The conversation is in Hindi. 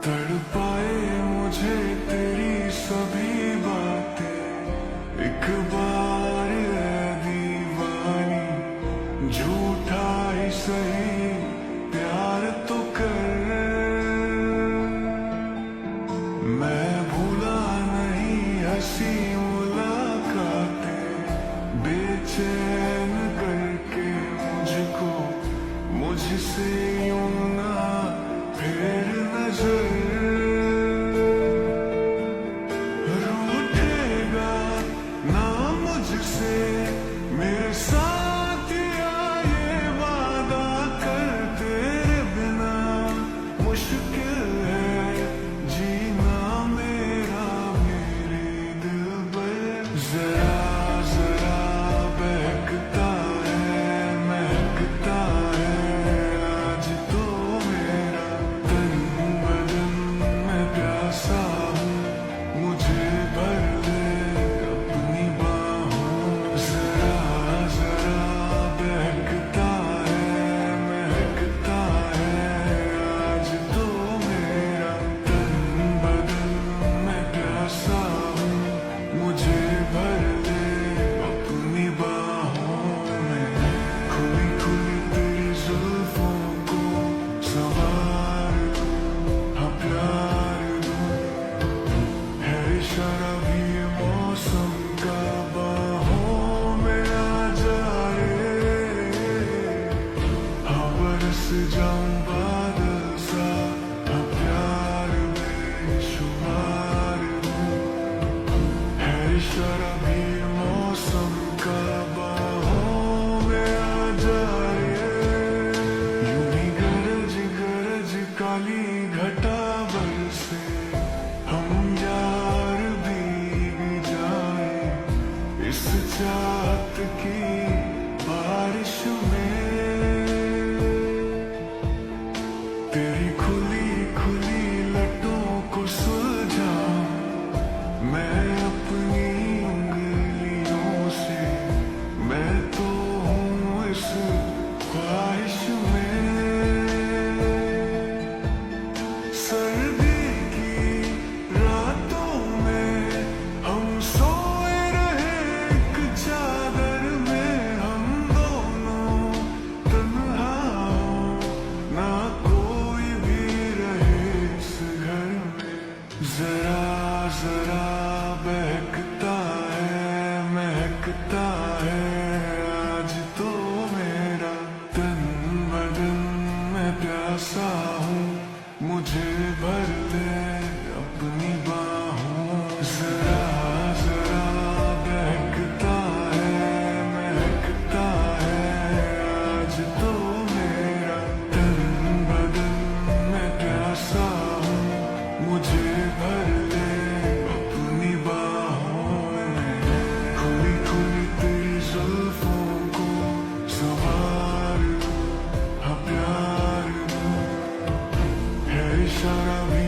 तड़पाए मुझे तेरी सभी बातें, एक बार है दीवानी, झूठा ही सही प्यार तो कर। मैं भूला नहीं हंसी मुलाकातें, बेचैन करके मुझको मुझसे यूं ना फेर नजर। रूठेगा ना मुझसे मेरे साथिया, ये वादा कर, तेरे बिना मुश्किल है जीना मेरा मेरे दिल पर। जरा जरा बहकता है महकता है आज तो मेरा तन बदन, मैं प्यासा हूँ मुझे भर दे अपनी बाहों। जरा जरा बहकता है महकता है आज तो मेरा तन बदन, मैं प्यासा हूँ मुझे भर दे अपनी बाहों में। खुली खुली तेरी जुल्फों को संवार दूं, हाँ प्यार दूं, है इशारा भी ये मौसम का, बाहों में आ जा रे। हाँ बरस जाऊं बादल सा, हाँ प्यार बेशुमार दूं, है इशारा भी ये मौसम का, बाहों में आ जा रे। यूं ही गरज गरज काली घटा बरसे, हम यार भीग जाए इस चाहत की बारिश में। तेरी खुली खुली लटों को सुलझाऊं मैं अपनी उंगलियों से, मैं तो हूँ इस ख्वाहिश में। सर्दी की रातों में हम सोए रहे एक चादर में, हम दोनों तन्हा हो ना कोई भी रहे इस घर में। जरा जरा बहकता है महकता है आज तो मेरा तन बदन, मैं प्यासा हूँ मुझे भर ले अपनी बाहों। जरा जरा बहकता है महकता है आज तो मेरा तन बदन, मैं प्यासा हूँ मुझे भर ले अपनी बाहों में। खुली खुली तेरी जुल्फों को संवार दूं, हाँ प्यार दूं, है इशारा भी